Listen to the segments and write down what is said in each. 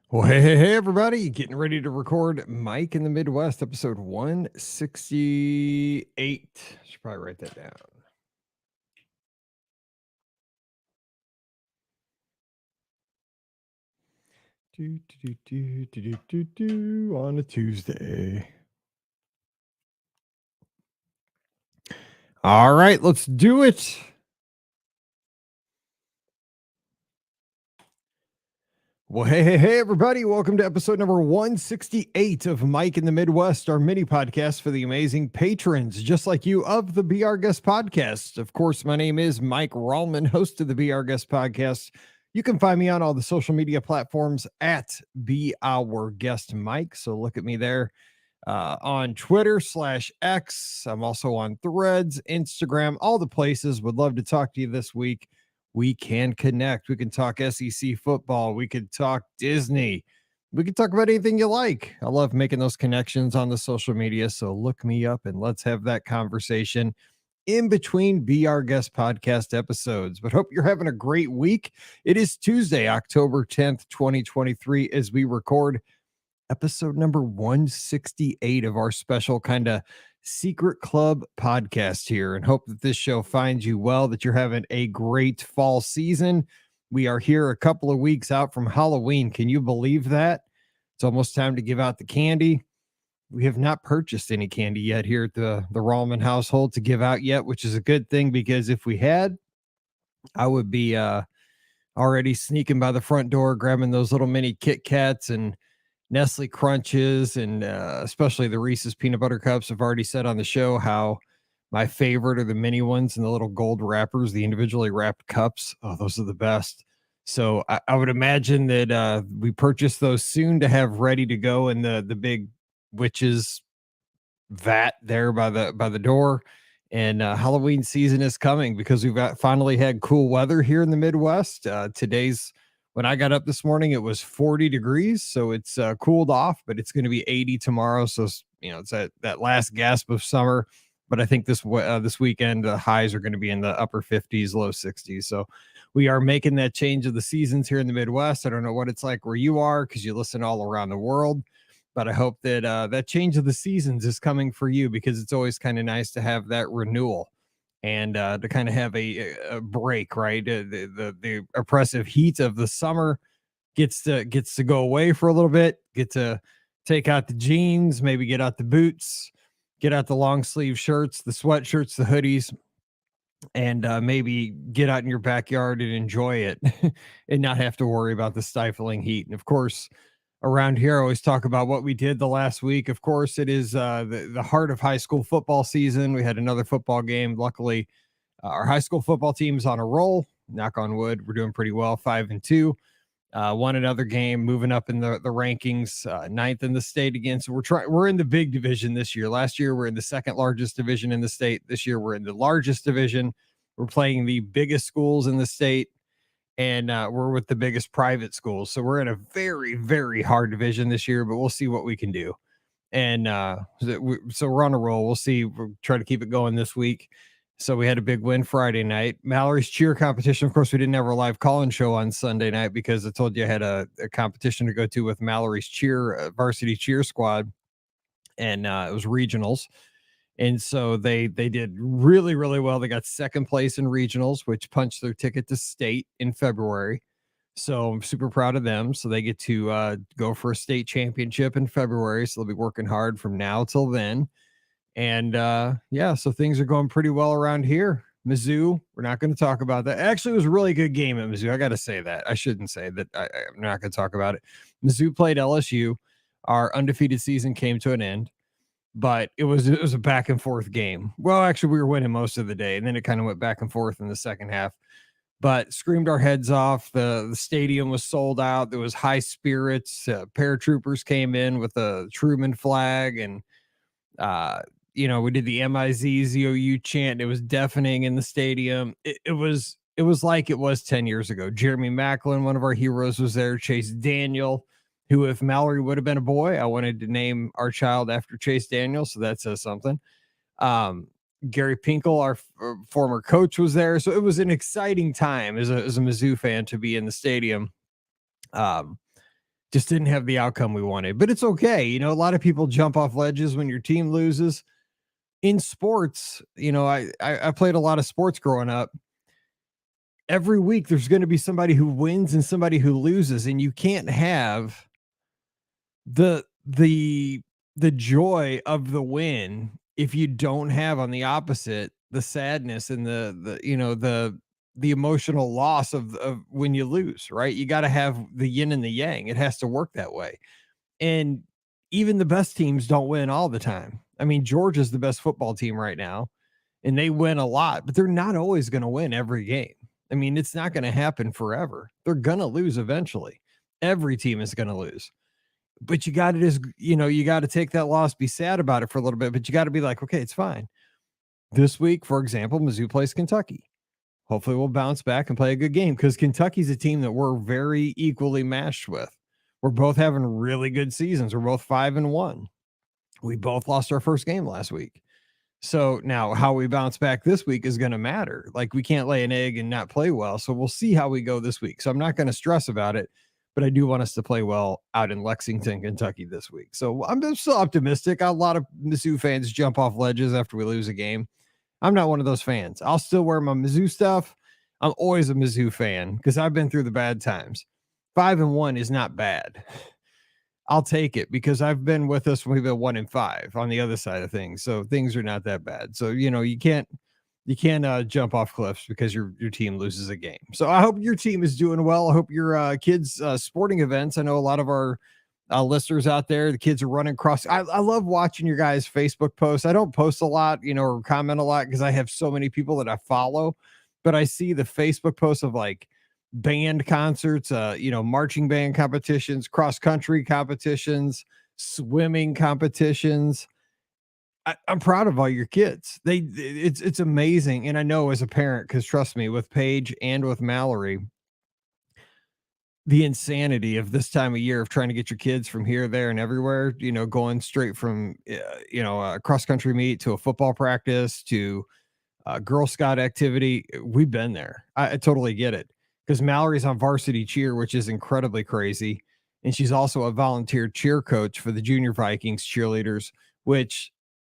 Well, hey, everybody. Getting ready to record Mike in the Midwest, episode 168. Should probably write that down. On a Tuesday. All right, let's do it. Well, hey, everybody. Welcome to episode number 168 of Mike in the Midwest, our mini podcast for the amazing patrons just like you of the Be Our Guest podcast. Of course, my name is Mike Rallman, host of the Be Our Guest podcast. You can find me on all the social media platforms at Be Our Guest Mike. So look at me there on Twitter/X. I'm also on Threads, Instagram, all the places. Would love to talk to you this week. We can connect. We can talk SEC football. We could talk Disney. We can talk about anything you like. I love making those connections on the social media. So look me up and let's have that conversation in between Be Our Guest podcast episodes. But hope you're having a great week. It is Tuesday, October 10th, 2023, as we record episode number 168 of our special kind of secret club podcast here, and hope that this show finds you well, that you're having a great fall season. We are here a couple of weeks out from Halloween. Can you believe that? It's almost time to give out the candy. We have not purchased any candy yet here at the Rallman household to give out yet, which is a good thing, because if we had, I would be already sneaking by the front door, grabbing those little mini Kit Kats and Nestle Crunches, and especially the Reese's Peanut Butter Cups. I've already said on the show how my favorite are the mini ones and the little gold wrappers, the individually wrapped cups. Oh, those are the best. So I would imagine that we purchase those soon to have ready to go in the big witches vat there by the door. And Halloween season is coming because we've finally had cool weather here in the Midwest. Today's When I got up this morning, it was 40 degrees, so it's cooled off, but it's going to be 80 tomorrow. So it's that last gasp of summer. But I think this weekend the highs are going to be in the upper 50s, low 60s. So we are making that change of the seasons here in the Midwest. I don't know what it's like where you are because you listen all around the world, but I hope that that change of the seasons is coming for you, because it's always kind of nice to have that renewal and to kind of have a break, right? The oppressive heat of the summer gets to go away for a little bit. Get to take out the jeans, maybe get out the boots, get out the long sleeve shirts, the sweatshirts, the hoodies, and maybe get out in your backyard and enjoy it and not have to worry about the stifling heat. And of course, around here, I always talk about what we did the last week. Of course, it is the heart of high school football season. We had another football game. Luckily, our high school football team's on a roll. Knock on wood, we're doing pretty well, 5-2. Won another game, moving up in the rankings, ninth in the state again. So we're in the big division this year. Last year, we're in the second largest division in the state. This year, we're in the largest division. We're playing the biggest schools in the state, and we're with the biggest private schools. So we're in a very, very hard division this year, but we'll see what we can do. And so we're on a roll. We'll see. We'll try to keep it going this week. So we had a big win Friday night. Mallory's cheer competition. Of course, we didn't have a live call-in show on Sunday night because I told you I had a competition to go to with Mallory's cheer varsity cheer squad, and it was regionals. And so they did really, really well. They got second place in regionals, which punched their ticket to state in February. So I'm super proud of them. So they get to go for a state championship in February. So they'll be working hard from now till then. And yeah, so things are going pretty well around here. Mizzou, we're not going to talk about that. Actually, it was a really good game at Mizzou. I got to say that. I shouldn't say that. I'm not going to talk about it. Mizzou played LSU. Our undefeated season came to an end, but it was a back and forth game. Well, actually, we were winning most of the day, and then it kind of went back and forth in the second half. But screamed our heads off. The stadium was sold out. There was high spirits. Paratroopers came in with a Truman flag, and we did the MIZZOU chant. It was deafening in the stadium. It was like it was 10 years ago. Jeremy Macklin, one of our heroes, was there. Chase Daniel, who, if Mallory would have been a boy, I wanted to name our child after Chase Daniel. So that says something. Gary Pinkel, our former coach, was there. So it was an exciting time as a Mizzou fan to be in the stadium. Just didn't have the outcome we wanted, but it's okay. You know, a lot of people jump off ledges when your team loses. In sports, you know, I played a lot of sports growing up. Every week there's going to be somebody who wins and somebody who loses, and you can't have the the the joy of the win if you don't have on the opposite the sadness and the you know the emotional loss of when you lose, right? You got to have the yin and the yang. It has to work that way. And even the best teams don't win all the time. I mean, Georgia's the best football team right now, and they win a lot, but they're not always going to win every game. I mean, it's not going to happen forever. They're going to lose eventually. Every team is going to lose. But you got to just, you know, you got to take that loss, be sad about it for a little bit, but you got to be like, okay, it's fine. This week, for example, Mizzou plays Kentucky. Hopefully we'll bounce back and play a good game because Kentucky's a team that we're very equally matched with. We're both having really good seasons. We're both 5-1. We both lost our first game last week. So now how we bounce back this week is going to matter. Like we can't lay an egg and not play well. So we'll see how we go this week. So I'm not going to stress about it, but I do want us to play well out in Lexington, Kentucky this week. So I'm still optimistic. A lot of Mizzou fans jump off ledges after we lose a game. I'm not one of those fans. I'll still wear my Mizzou stuff. I'm always a Mizzou fan because I've been through the bad times. 5-1 is not bad. I'll take it because I've been with us when we've been 1-5 on the other side of things. So things are not that bad. So, you know, you can't jump off cliffs because your team loses a game. So I hope your team is doing well. I hope your kids' sporting events. I know a lot of our listeners out there, the kids are running across. I love watching your guys' Facebook posts. I don't post a lot, you know, or comment a lot because I have so many people that I follow, but I see the Facebook posts of like band concerts, you know, marching band competitions, cross country competitions, swimming competitions. I'm proud of all your kids. It's amazing. And I know as a parent, because trust me, with Paige and with Mallory, the insanity of this time of year of trying to get your kids from here, there, and everywhere, you know, going straight from, you know, a cross country meet to a football practice to Girl Scout activity. We've been there. I totally get it because Mallory's on varsity cheer, which is incredibly crazy. And she's also a volunteer cheer coach for the Junior Vikings cheerleaders, which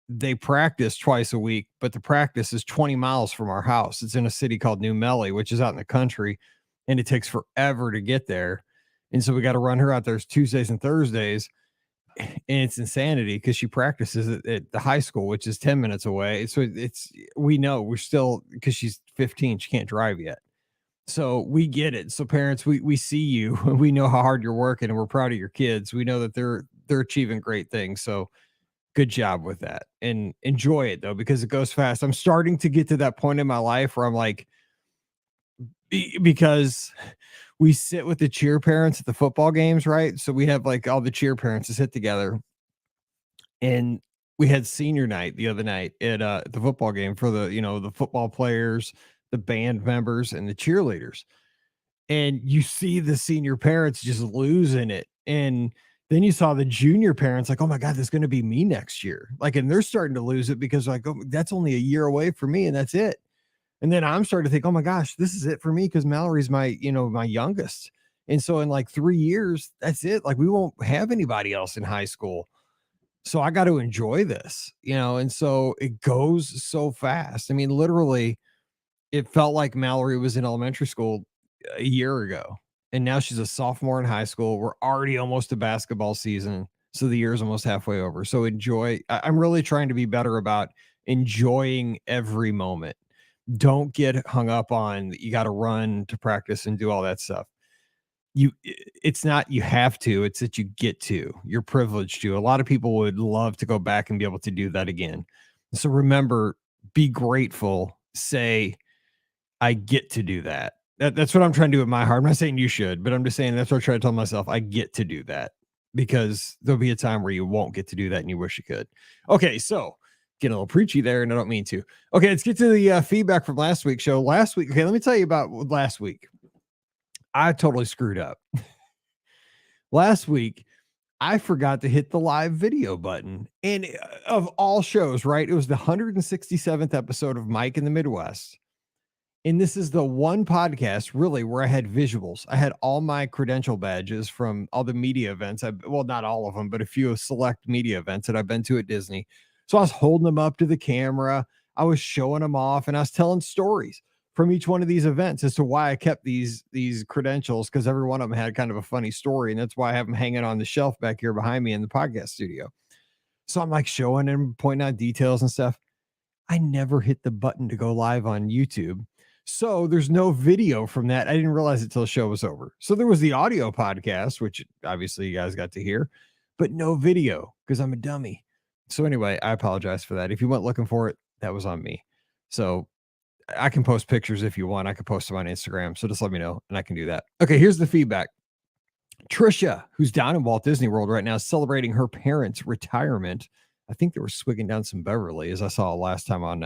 they practice twice a week, but the practice is 20 miles from our house. It's in a city called New Melly, which is out in the country, and it takes forever to get there. And so we got to run her out there Tuesdays and Thursdays. And it's insanity because she practices at the high school, which is 10 minutes away. So we know we're still, because she's 15, she can't drive yet. So we get it. So parents, we see you, we know how hard you're working, and we're proud of your kids. We know that they're achieving great things. So good job with that, and enjoy it though, because it goes fast. I'm starting to get to that point in my life where I'm like, because we sit with the cheer parents at the football games, right? So we have like all the cheer parents to sit together, and we had senior night the other night at the football game for the, you know, the football players, the band members, and the cheerleaders. And you see the senior parents just losing it. And then you saw the junior parents like, oh my God, that's going to be me next year. Like, and they're starting to lose it because like, oh, that's only a year away for me and that's it. And then I'm starting to think, oh my gosh, this is it for me because Mallory's my, you know, my youngest. And so in like 3 years, that's it. Like we won't have anybody else in high school. So I got to enjoy this, you know? And so it goes so fast. I mean, literally, it felt like Mallory was in elementary school a year ago, and now she's a sophomore in high school. We're already almost to basketball season, so the year's almost halfway over. So enjoy. I'm really trying to be better about enjoying every moment. Don't get hung up on you got to run to practice and do all that stuff. It's not you have to, it's that you get to. You're privileged to. A lot of people would love to go back and be able to do that again. So remember, be grateful. Say, I get to do that. That's what I'm trying to do with my heart. I'm not saying you should, but I'm just saying that's what I try to tell myself. I get to do that because there'll be a time where you won't get to do that and you wish you could. Okay, so getting a little preachy there, and I don't mean to. Okay, let's get to the feedback from last week's show. Last week, okay, let me tell you about last week. I totally screwed up. Last week, I forgot to hit the live video button. And of all shows, right? It was the 167th episode of Mike in the Midwest. And this is the one podcast really where I had visuals. I had all my credential badges from all the media events. Well, not all of them, but a few select media events that I've been to at Disney. So I was holding them up to the camera. I was showing them off and I was telling stories from each one of these events as to why I kept these credentials, because every one of them had kind of a funny story. And that's why I have them hanging on the shelf back here behind me in the podcast studio. So I'm like showing and pointing out details and stuff. I never hit the button to go live on YouTube. So there's no video from that. I didn't realize it till the show was over. So there was the audio podcast, which obviously you guys got to hear, but no video because I'm a dummy. So anyway, I apologize for that. If you went looking for it, that was on me. So I can post pictures if you want. I can post them on Instagram. So just let me know and I can do that. Okay, here's the feedback. Trisha, who's down in Walt Disney World right now, celebrating her parents' retirement. I think they were swigging down some Beverly, as I saw last time on.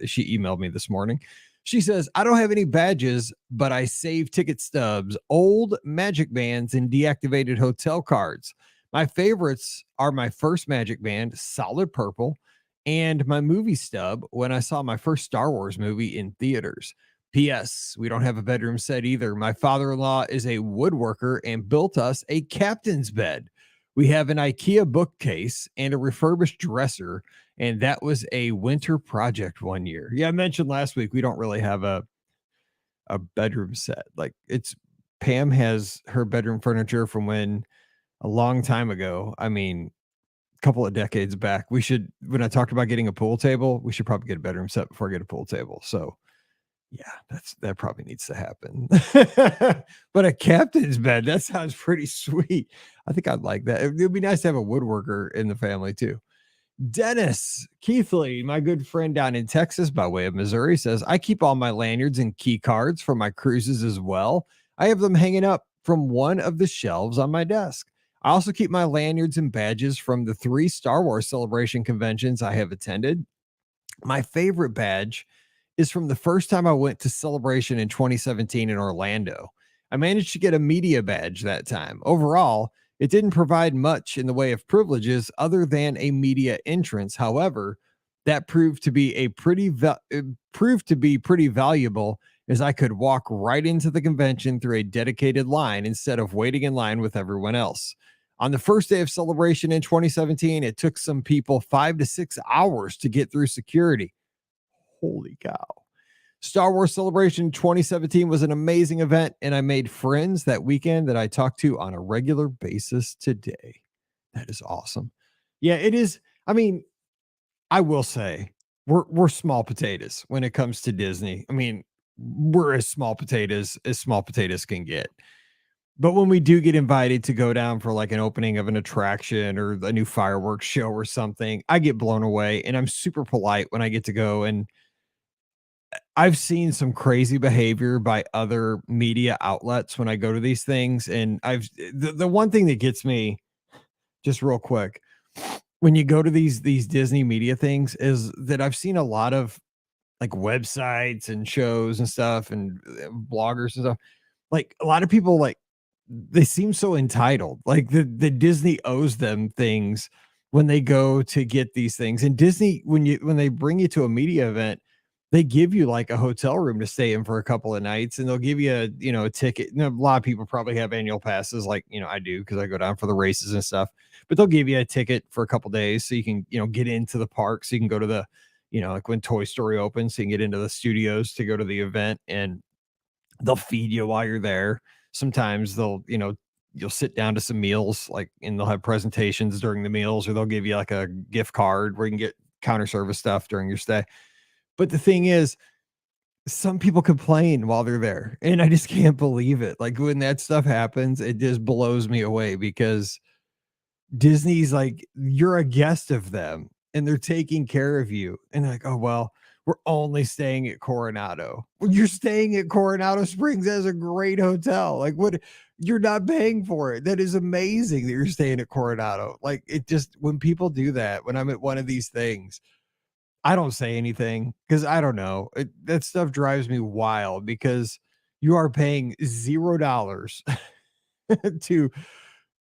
She emailed me this morning. She says, I don't have any badges, but I save ticket stubs, old magic bands, and deactivated hotel cards. My favorites are my first magic band, Solid Purple, and my movie stub when I saw my first Star Wars movie in theaters. P.S. We don't have a bedroom set either. My father-in-law is a woodworker and built us a captain's bed. We have an IKEA bookcase and a refurbished dresser, and that was a winter project one year. Yeah, I mentioned last week we don't really have a bedroom set. Like it's Pam has her bedroom furniture from when a long time ago. I mean, a couple of decades back. We should, when I talked about getting a pool table, we should probably get a bedroom set before I get a pool table. So yeah, that probably needs to happen. But a captain's bed, that sounds pretty sweet. I think I'd like that. It'd be nice to have a woodworker in the family too. Dennis Keithley, my good friend down in Texas by way of Missouri, says, I keep all my lanyards and key cards for my cruises as well. I have them hanging up from one of the shelves on my desk. I also keep my lanyards and badges from the 3 Star Wars Celebration conventions I have attended. My favorite badge is from the first time I went to Celebration in 2017 in Orlando. I managed to get a media badge that time. Overall, it didn't provide much in the way of privileges other than a media entrance. However, that proved to be pretty valuable, as I could walk right into the convention through a dedicated line instead of waiting in line with everyone else. On the first day of Celebration in 2017, it took some people 5 to 6 hours to get through security. Holy cow. Star Wars Celebration 2017 was an amazing event, and I made friends that weekend that I talk to on a regular basis today. That is awesome. Yeah, it is. I mean, I will say we're small potatoes when it comes to Disney. I mean, we're as small potatoes can get. But when we do get invited to go down for like an opening of an attraction or a new fireworks show or something, I get blown away, and I'm super polite when I get to go. And I've seen some crazy behavior by other media outlets when I go to these things. And the one thing that gets me just real quick when you go to these Disney media things is that I've seen a lot of like websites and shows and stuff and bloggers and stuff. Like a lot of people, like they seem so entitled. Like the Disney owes them things when they go to get these things. And Disney, when they bring you to a media event, they give you like a hotel room to stay in for a couple of nights, and they'll give you a ticket. A lot of people probably have annual passes, like I do because I go down for the races and stuff. But they'll give you a ticket for a couple of days so you can get into the park, so you can go to the like when Toy Story opens, so you can get into the studios to go to the event, and they'll feed you while you're there. Sometimes you'll sit down to some meals, like, and they'll have presentations during the meals, or they'll give you like a gift card where you can get counter service stuff during your stay. But the thing is, some people complain while they're there, and I just can't believe it. Like when that stuff happens, it just blows me away because Disney's like, you're a guest of them and they're taking care of you. And they're like, oh, well, we're only staying at Coronado. Well, you're staying at Coronado Springs as a great hotel. Like, what? You're not paying for it. That is amazing that you're staying at Coronado. Like, it just, when people do that, when I'm at one of these things, I don't say anything because I don't know. That stuff drives me wild because you are paying $0 to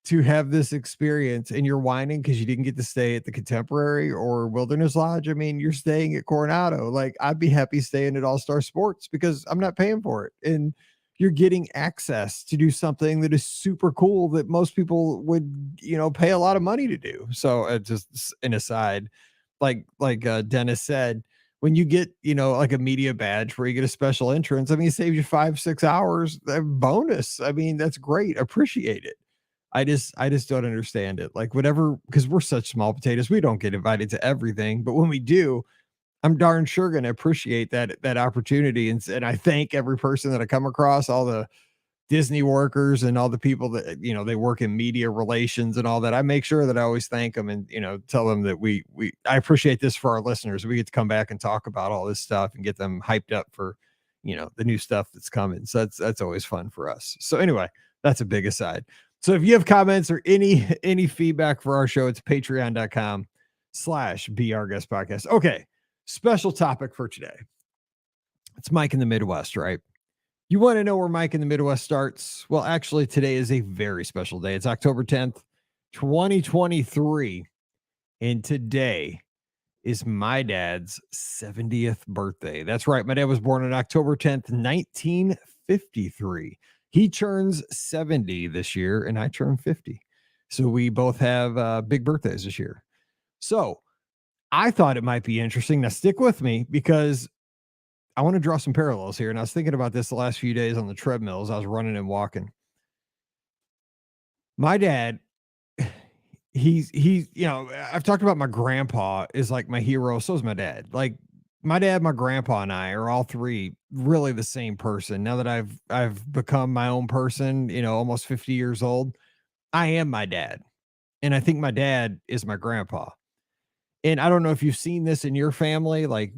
to have this experience and you're whining because you didn't get to stay at the Contemporary or Wilderness Lodge. I mean, you're staying at Coronado. Like, I'd be happy staying at All Star Sports because I'm not paying for it. And you're getting access to do something that is super cool that most people would, pay a lot of money to do. So just an aside, like Dennis said, when you get, like a media badge where you get a special entrance, I mean, it saves you 5-6 hours bonus. I mean, that's great. Appreciate it. I just don't understand it. Like, whatever, because we're such small potatoes, we don't get invited to everything. But when we do, I'm darn sure going to appreciate that opportunity. And I thank every person that I come across, all the Disney workers and all the people that, they work in media relations and all that. I make sure that I always thank them and, tell them that I appreciate this for our listeners. We get to come back and talk about all this stuff and get them hyped up for, the new stuff that's coming. So that's always fun for us. So anyway, that's a big aside. So if you have comments or any feedback for our show, it's patreon.com/BRGuest podcast. Okay. Special topic for today. It's Mike in the Midwest, right? You want to know where Mike in the Midwest starts? Well, actually, today is a very special day. It's October 10th, 2023. And today is my dad's 70th birthday. That's right. My dad was born on October 10th, 1953. He turns 70 this year, and I turn 50. So we both have big birthdays this year. So I thought it might be interesting. Now, stick with me because I want to draw some parallels here. And I was thinking about this the last few days on the treadmill as I was running and walking. My dad, he's, I've talked about my grandpa is like my hero. So is my dad. Like, my dad, my grandpa, and I are all three really the same person. Now that I've become my own person, almost 50 years old, I am my dad. And I think my dad is my grandpa. And I don't know if you've seen this in your family, like,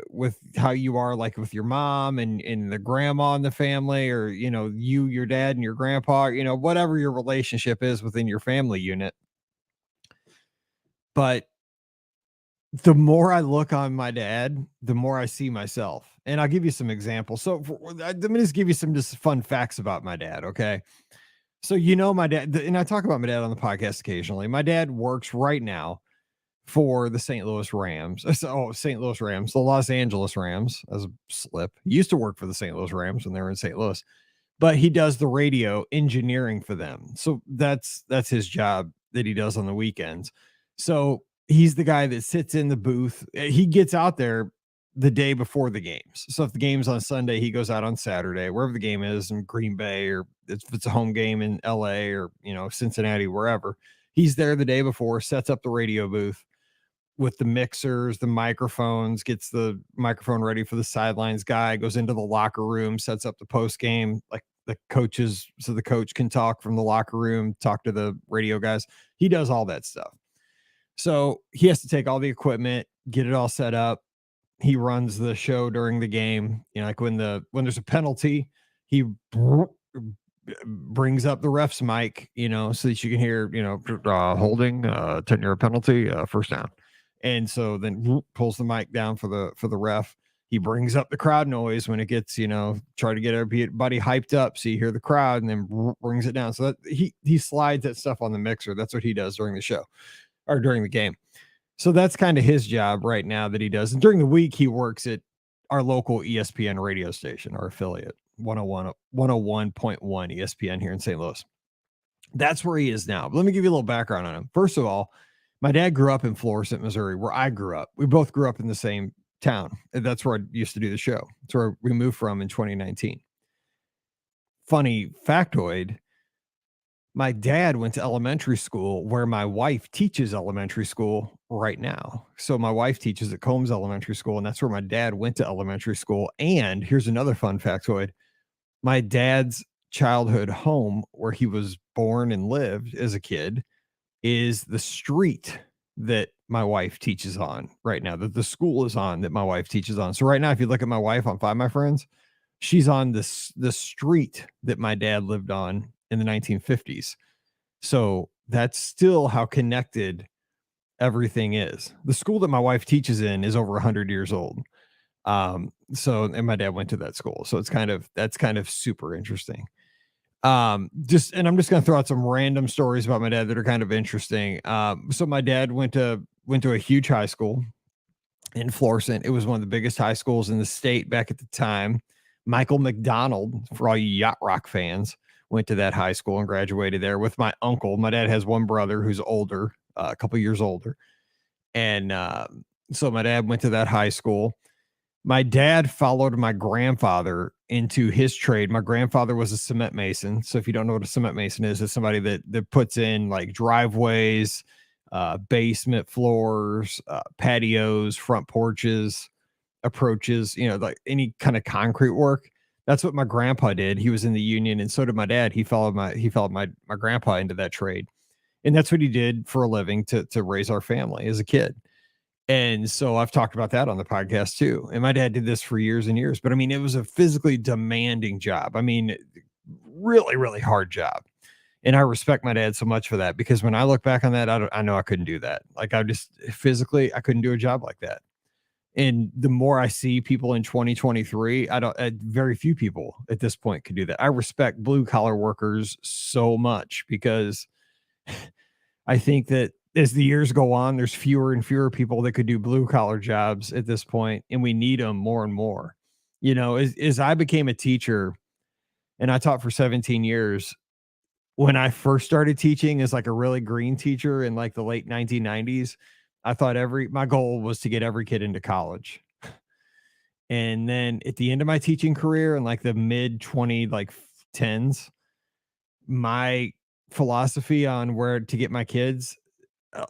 with how you are, like with your mom and the grandma in the family, or, your dad and your grandpa, whatever your relationship is within your family unit. But the more I look on my dad, the more I see myself. And I'll give you some examples. So let me just give you some just fun facts about my dad. Okay. So, my dad, and I talk about my dad on the podcast occasionally. My dad works right now for the St. Louis Rams. St. Louis Rams, the Los Angeles Rams, as a slip. He used to work for the St. Louis Rams when they were in St. Louis, but he does the radio engineering for them. So that's his job that he does on the weekends. So he's the guy that sits in the booth. He gets out there the day before the games. So if the game's on Sunday, he goes out on Saturday, wherever the game is in Green Bay, or if it's a home game in LA or, Cincinnati, wherever. He's there the day before, sets up the radio booth with the mixers, the microphones, gets the microphone ready for the sidelines guy, goes into the locker room, sets up the post game, like the coaches, so the coach can talk from the locker room, talk to the radio guys. He does all that stuff. So he has to take all the equipment, get it all set up. He runs the show during the game. Like when there's a penalty, he brings up the ref's mic, so that you can hear, holding, 10-yard penalty, first down. And so then pulls the mic down for the ref. He brings up the crowd noise when it gets, try to get everybody hyped up so you hear the crowd, and then brings it down. So that he slides that stuff on the mixer. That's what he does during the show or during the game. So that's kind of his job right now that he does. And during the week, he works at our local ESPN radio station, our affiliate, 101.1 ESPN here in St. Louis. That's where he is now. But let me give you a little background on him. First of all, my dad grew up in Florissant, Missouri, where I grew up. We both grew up in the same town. That's where I used to do the show. That's where we moved from in 2019. Funny factoid, my dad went to elementary school where my wife teaches elementary school right now. So my wife teaches at Combs Elementary School, and that's where my dad went to elementary school. And here's another fun factoid. My dad's childhood home, where he was born and lived as a kid, is the street that my wife teaches on right now, that the school is on, that my wife teaches on. So right now, if you look at my wife on Find My Friends, she's on the street that my dad lived on in the 1950s. So that's still how connected everything is. The school that my wife teaches in is over 100 years old. And my dad went to that school. So that's kind of super interesting. And I'm just going to throw out some random stories about my dad that are kind of interesting. So my dad went to a huge high school in Florissant. It was one of the biggest high schools in the state back at the time. Michael McDonald, for all you yacht rock fans, went to that high school and graduated there with my uncle. My dad has one brother who's older, a couple years older. And so my dad went to that high school. My dad followed my grandfather into his trade. My grandfather was a cement mason. So if you don't know what a cement mason is, it's somebody that puts in like driveways, basement floors, patios, front porches, approaches, like any kind of concrete work. That's what my grandpa did. He was in the union, and so did my dad. He followed my grandpa into that trade. And that's what he did for a living to raise our family as a kid. And so I've talked about that on the podcast too. And my dad did this for years and years, but I mean, it was a physically demanding job. I mean, really, really hard job. And I respect my dad so much for that, because when I look back on that, I know I couldn't do that. Like I just physically, I couldn't do a job like that. And the more I see people in 2023, very few people at this point could do that. I respect blue collar workers so much, because I think that as the years go on, there's fewer and fewer people that could do blue collar jobs at this point, and we need them more and more. As I became a teacher, and I taught for 17 years, when I first started teaching as like a really green teacher in like the late 1990s, I thought my goal was to get every kid into college. And then at the end of my teaching career in like the mid 20 like tens, my philosophy on where to get my kids, uh,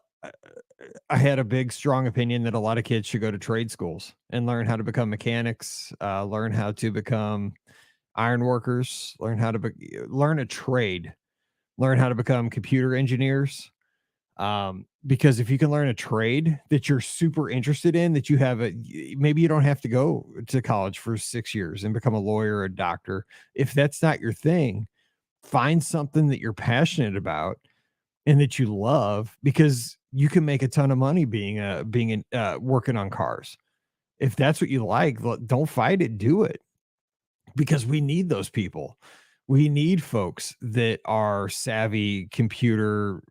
I had a big, strong opinion that a lot of kids should go to trade schools and learn how to become mechanics, learn how to become iron workers, learn a trade, learn how to become computer engineers. Because if you can learn a trade that you're super interested in, that maybe you don't have to go to college for 6 years and become a lawyer or a doctor. If that's not your thing, find something that you're passionate about and that you love, because you can make a ton of money working on cars. If that's what you like, don't fight it, do it, because we need those people. We need folks that are savvy computer,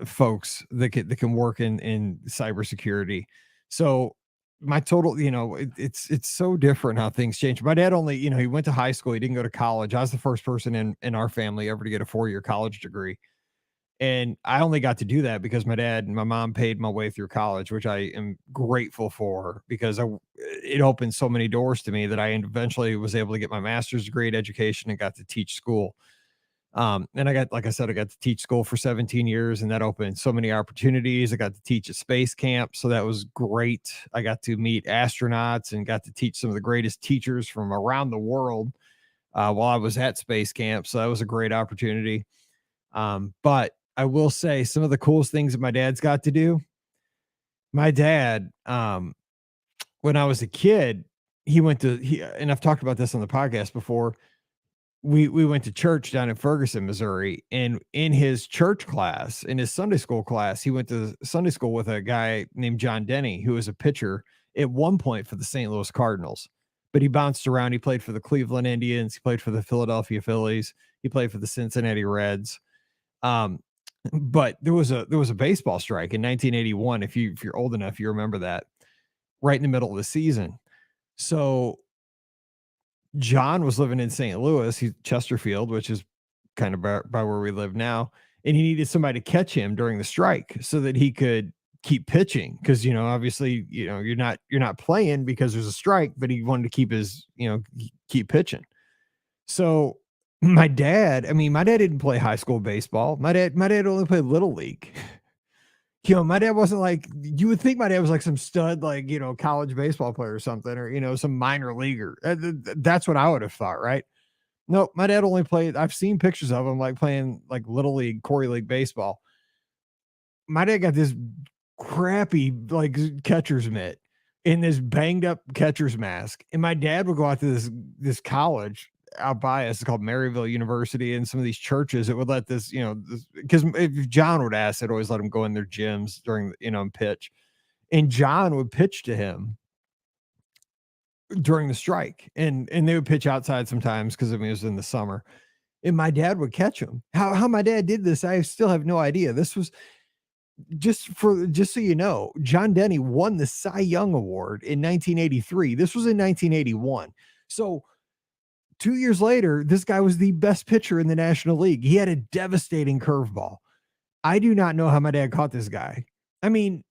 folks that can work in cybersecurity. So my total, it's so different how things change. My dad only, he went to high school. He didn't go to college. I was the first person in our family ever to get a 4-year college degree. And I only got to do that because my dad and my mom paid my way through college, which I am grateful for, because it opened so many doors to me that I eventually was able to get my master's degree in education and got to teach school. And like I said, I got to teach school for 17 years, and that opened so many opportunities. I got to teach at space camp, so that was great. I got to meet astronauts and got to teach some of the greatest teachers from around the world while I was at space camp. So that was a great opportunity. But I will say some of the coolest things that my dad's got to do. My dad, when I was a kid, and I've talked about this on the podcast before. We went to church down in Ferguson, Missouri, and in his church class, in his Sunday school class, he went to Sunday school with a guy named John Denny, who was a pitcher at one point for the St. Louis Cardinals. But he bounced around. He played for the Cleveland Indians. He played for the Philadelphia Phillies. He played for the Cincinnati Reds. But there was a baseball strike in 1981. If you're old enough, you remember that, right in the middle of the season. So John was living in St. Louis, he's Chesterfield, which is kind of by where we live now, and he needed somebody to catch him during the strike so that he could keep pitching, because obviously you're not playing because there's a strike, but he wanted to keep pitching. So my dad didn't play high school baseball. My dad only played little league. My dad wasn't like, you would think my dad was like some stud, like, college baseball player or something, or, some minor leaguer. That's what I would have thought, right? No, my dad only played, I've seen pictures of him like playing like little league, Corey League baseball. My dad got this crappy, like, catcher's mitt in this banged up catcher's mask. And my dad would go out to this college out by us. It's called Maryville University, and some of these churches that would let this, because if John would ask, they'd always let him go in their gyms during, and pitch. And John would pitch to him during the strike, and they would pitch outside sometimes because I mean it was in the summer, and my dad would catch them. How my dad did this, I still have no idea. This was just so you know, John Denny won the Cy Young Award in 1983. This was in 1981. So 2 years later, this guy was the best pitcher in the National League. He had a devastating curveball. I do not know how my dad caught this guy. I mean,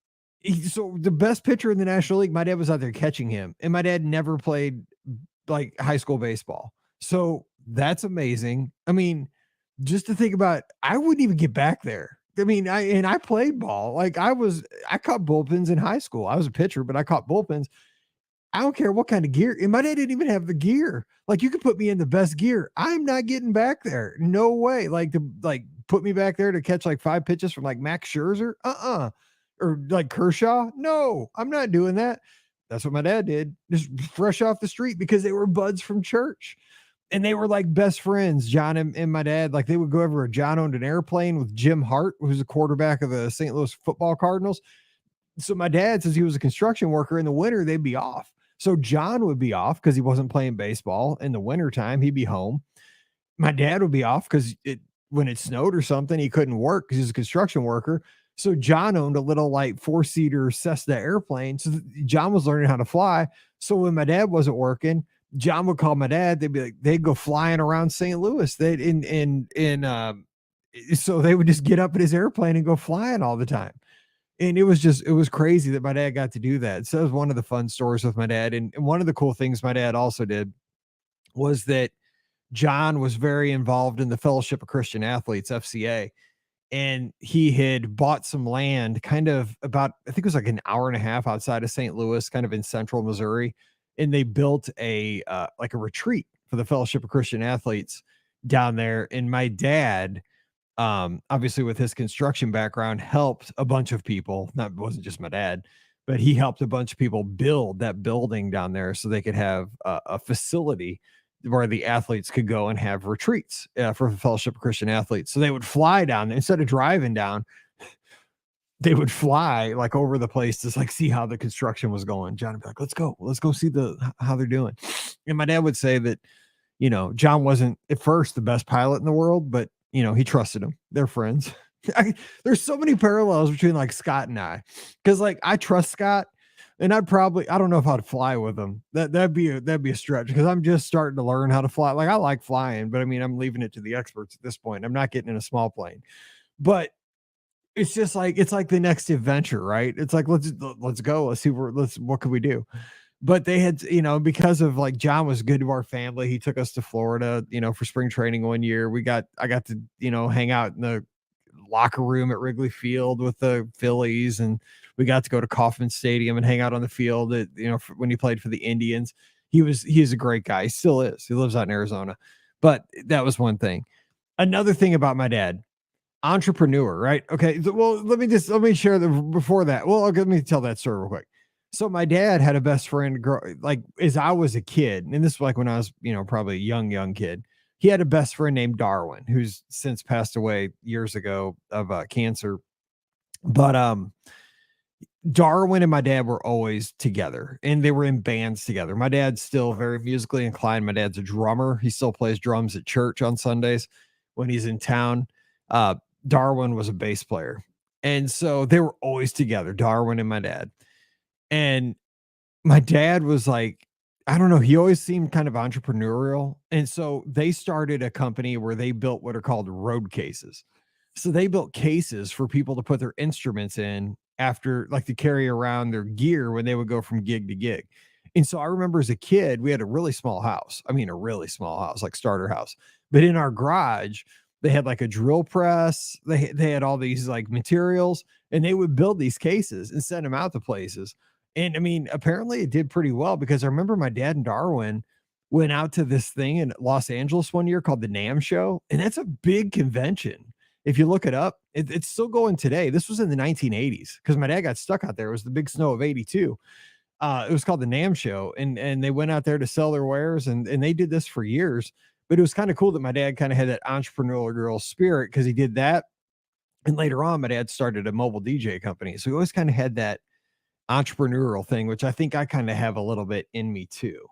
so the best pitcher in the National League, my dad was out there catching him, and my dad never played like high school baseball. So that's amazing. I mean, just to think about, I wouldn't even get back there. I mean, I played ball. Like I caught bullpens in high school. I was a pitcher, but I caught bullpens. I don't care what kind of gear. And my dad didn't even have the gear. Like you could put me in the best gear. I'm not getting back there. No way. Like to put me back there to catch like 5 pitches from like Max Scherzer. Or like Kershaw. No, I'm not doing that. That's what my dad did. Just fresh off the street because they were buds from church. And they were like best friends, John and my dad. Like they would go over. John owned an airplane with Jim Hart, who's a quarterback of the St. Louis football Cardinals. So my dad, since he was a construction worker in the winter, they'd be off. So John would be off because he wasn't playing baseball in the wintertime. He'd be home. My dad would be off because when it snowed or something, he couldn't work because he's a construction worker. So John owned a little like 4-seater Cessna airplane. So John was learning how to fly. So when my dad wasn't working, John would call my dad. They'd be like, they'd go flying around St. Louis. So they would just get up in his airplane and go flying all the time. And it was crazy that my dad got to do that. So it was one of the fun stories with my dad. And one of the cool things my dad also did was that John was very involved in the Fellowship of Christian Athletes, FCA. And he had bought some land kind of about, I think it was like an hour and a half outside of St. Louis, kind of in central Missouri. And they built a retreat for the Fellowship of Christian Athletes down there. And my dad, obviously with his construction background, helped a bunch of people. It wasn't just my dad, but he helped a bunch of people build that building down there so they could have a facility where the athletes could go and have retreats for the Fellowship of Christian Athletes. So they would fly down there instead of driving down. They would fly like over the place to like see how the construction was going. John would be like, let's go see how they're doing. And my dad would say that, John wasn't at first the best pilot in the world, but he trusted him. They're friends. There's so many parallels between like Scott and I, because like I trust Scott, and I don't know if I'd fly with him. That'd be a stretch because I'm just starting to learn how to fly. Like I like flying, but I mean I'm leaving it to the experts at this point. I'm not getting in a small plane, but it's just like it's like the next adventure, right? It's like let's go. Let's see what can we do. But they had, because of like John was good to our family. He took us to Florida, for spring training one year. I got to, hang out in the locker room at Wrigley Field with the Phillies, and we got to go to Kauffman Stadium and hang out on the field at, when he played for the Indians. He's a great guy. He still is. He lives out in Arizona. But that was one thing. Another thing about my dad, entrepreneur, right? Okay. Well, let me share before that. Well, okay, let me tell that story real quick. So my dad had a best friend, like as I was a kid, and this was like when I was, probably a young kid. He had a best friend named Darwin, who's since passed away years ago of cancer. But Darwin and my dad were always together, and they were in bands together. My dad's still very musically inclined. My dad's a drummer. He still plays drums at church on Sundays when he's in town. Darwin was a bass player, and so they were always together, Darwin and my dad. And my dad was like, I don't know, he always seemed kind of entrepreneurial. And so they started a company where they built what are called road cases. So they built cases for people to put their instruments in after, like, to carry around their gear when they would go from gig to gig. And so I remember as a kid, we had a really small house. I mean, a really small house, like starter house. But in our garage, they had like a drill press. They had all these like materials, and they would build these cases and send them out to places. And I mean, apparently it did pretty well because I remember my dad and Darwin went out to this thing in Los Angeles one year called the NAMM show. And that's a big convention. If you look it up, it's still going today. This was in the 1980s because my dad got stuck out there. It was the big snow of 82. It was called the NAMM show. And they went out there to sell their wares, and they did this for years. But it was kind of cool that my dad kind of had that entrepreneurial spirit because he did that. And later on, my dad started a mobile DJ company. So he always kind of had that entrepreneurial thing, which I think I kind of have a little bit in me too.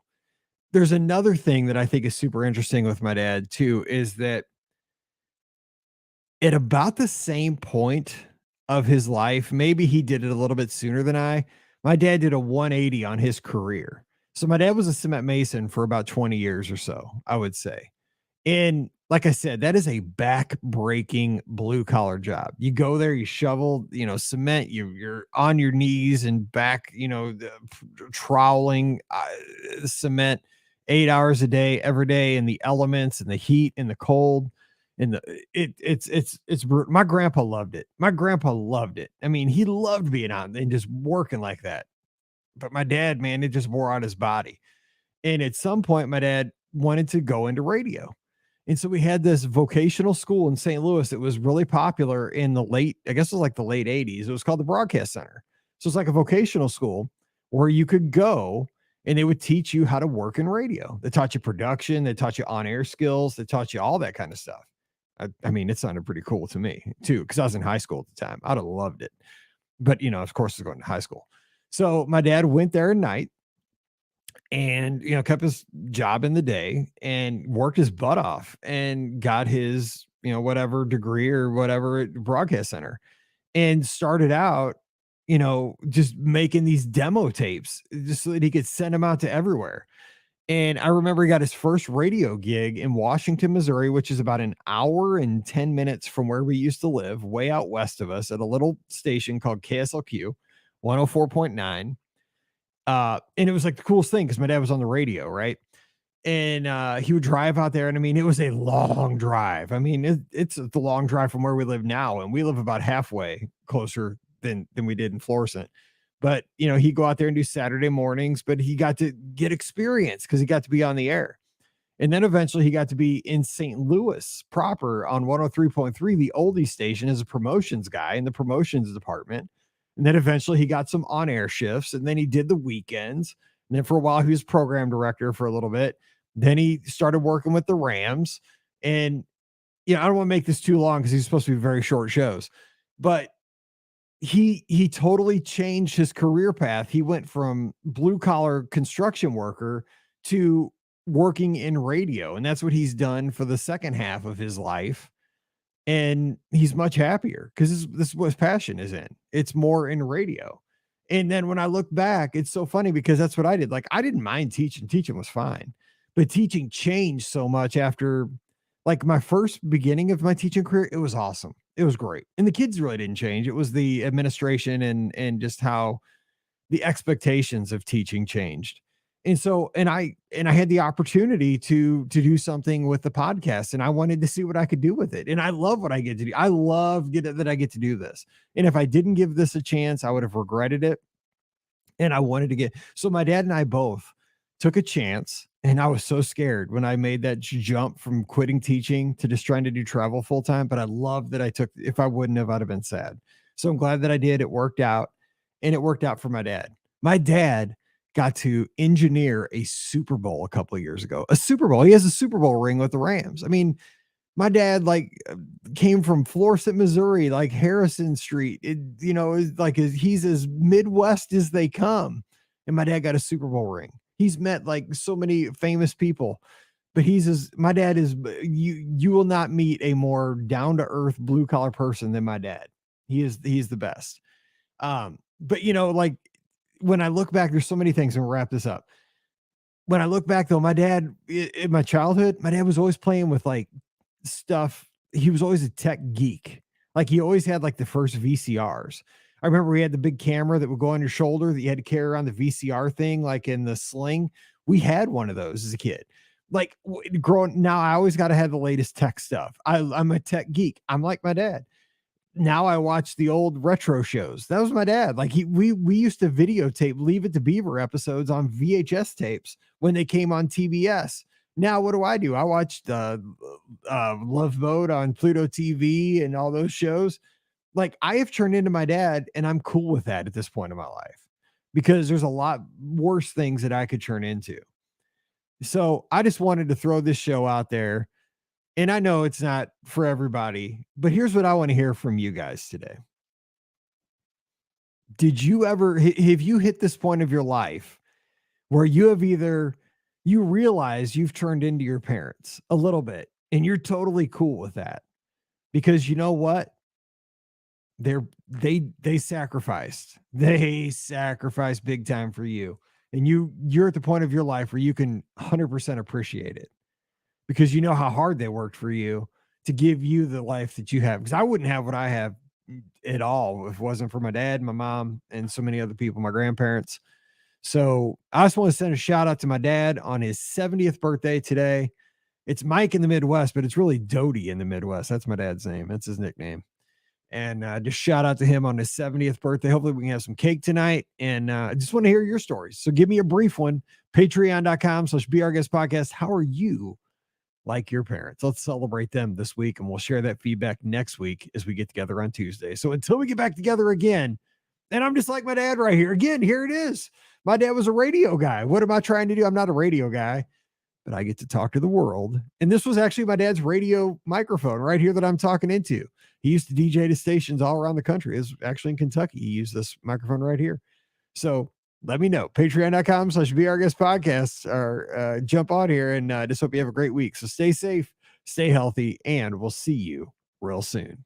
There's another thing that I think is super interesting with my dad too, is that at about the same point of his life, maybe he did it a little bit sooner than my dad did a 180 on his career. So my dad was a cement mason for about 20 years or so, I would say. And like I said, that is a back-breaking blue-collar job. You go there, you shovel, cement, you're on your knees and back, troweling cement 8 hours a day, every day in the elements and the heat and the cold and it's brutal. My grandpa loved it. My grandpa loved it. I mean, he loved being out and just working like that. But my dad, man, it just wore out his body. And at some point, my dad wanted to go into radio. And so we had this vocational school in St. Louis that was really popular in the I guess it was like the late 80s. It was called the Broadcast Center. So it's like a vocational school where you could go and they would teach you how to work in radio. They taught you production, they taught you on-air skills, they taught you all that kind of stuff. I mean, it sounded pretty cool to me too, because I was in high school at the time. I'd have loved it. But, of course, I was going to high school. So my dad went there at night and kept his job in the day and worked his butt off and got his whatever degree or whatever at Broadcast Center and started out just making these demo tapes just so that he could send them out to everywhere. And I remember he got his first radio gig in Washington, Missouri, which is about an hour and 10 minutes from where we used to live, way out west of us, at a little station called KSLQ 104.9. And it was like the coolest thing because my dad was on the radio, right? And he would drive out there. And I mean, it was a long drive. I mean, it's the long drive from where we live now. And we live about halfway closer than we did in Florissant. But, he'd go out there and do Saturday mornings, but he got to get experience because he got to be on the air. And then eventually he got to be in St. Louis proper on 103.3, the oldie station, as a promotions guy in the promotions department. And then eventually he got some on-air shifts, and then he did the weekends. And then for a while he was program director for a little bit. Then he started working with the Rams. And, I don't want to make this too long because he's supposed to be very short shows, but he totally changed his career path. He went from blue collar construction worker to working in radio. And that's what he's done for the second half of his life. And he's much happier because this is what his passion is in. It's more in radio. And then when I look back, it's so funny because that's what I did. Like, I didn't mind teaching. Teaching was fine, but teaching changed so much after like my first beginning of my teaching career. It was awesome. It was great. And the kids really didn't change. It was the administration and just how the expectations of teaching changed. And so, and I had the opportunity to do something with the podcast, and I wanted to see what I could do with it. And I love what I get to do. I love that I get to do this. And if I didn't give this a chance, I would have regretted it. And I wanted to so my dad and I both took a chance, and I was so scared when I made that jump from quitting teaching to just trying to do travel full time. But I love that I took, if I wouldn't have, I'd have been sad. So I'm glad that I did. It worked out, and it worked out for my dad. My dad got to engineer a Super Bowl a couple of years ago. A Super Bowl. He has a Super Bowl ring with the Rams. I mean, my dad came from Florissant, Missouri, like Harrison Street. He's as Midwest as they come. And my dad got a Super Bowl ring. He's met like so many famous people, but my dad is, you will not meet a more down to earth blue collar person than my dad. He's the best. But when I look back, there's so many things, and we'll wrap this up. When I look back though, my dad in my childhood, my dad was always playing with like stuff. He was always a tech geek. Like he always had like the first VCRs. I remember we had the big camera that would go on your shoulder that you had to carry around, the VCR thing, like in the sling. We had one of those as a kid. Like growing now, I always got to have the latest tech stuff. I'm a tech geek. I'm like my dad. Now I watch the old retro shows. That was my dad. Like we used to videotape Leave It to Beaver episodes on VHS tapes when they came on TBS. Now what do? I watched Love Boat on Pluto TV and all those shows. Like I have turned into my dad, and I'm cool with that at this point in my life because there's a lot worse things that I could turn into. So I just wanted to throw this show out there. And I know it's not for everybody, but here's what I want to hear from you guys today. Did you ever, have you hit this point of your life where you have either, you realize you've turned into your parents a little bit and you're totally cool with that because you know what? They sacrificed big time for you. And you're at the point of your life where you can 100% appreciate it because you know how hard they worked for you to give you the life that you have. Because I wouldn't have what I have at all if it wasn't for my dad, my mom, and so many other people, my grandparents. So I just want to send a shout out to my dad on his 70th birthday today. It's Mike in the Midwest, but it's really Dodie in the Midwest. That's my dad's name. That's his nickname. And just shout out to him on his 70th birthday. Hopefully we can have some cake tonight. And I just want to hear your stories. So give me a brief one. Patreon.com/BeOurGuestPodcast. Podcast. How are you like your parents? Let's celebrate them this week. And we'll share that feedback next week as we get together on Tuesday. So until we get back together again, and I'm just like my dad right here. Again, here it is. My dad was a radio guy. What am I trying to do? I'm not a radio guy, but I get to talk to the world. And this was actually my dad's radio microphone right here that I'm talking into. He used to DJ to stations all around the country. It's actually in Kentucky. He used this microphone right here. So let me know. Patreon.com/BeOurGuestPodcast or jump on here and just hope you have a great week. So stay safe, stay healthy, and we'll see you real soon.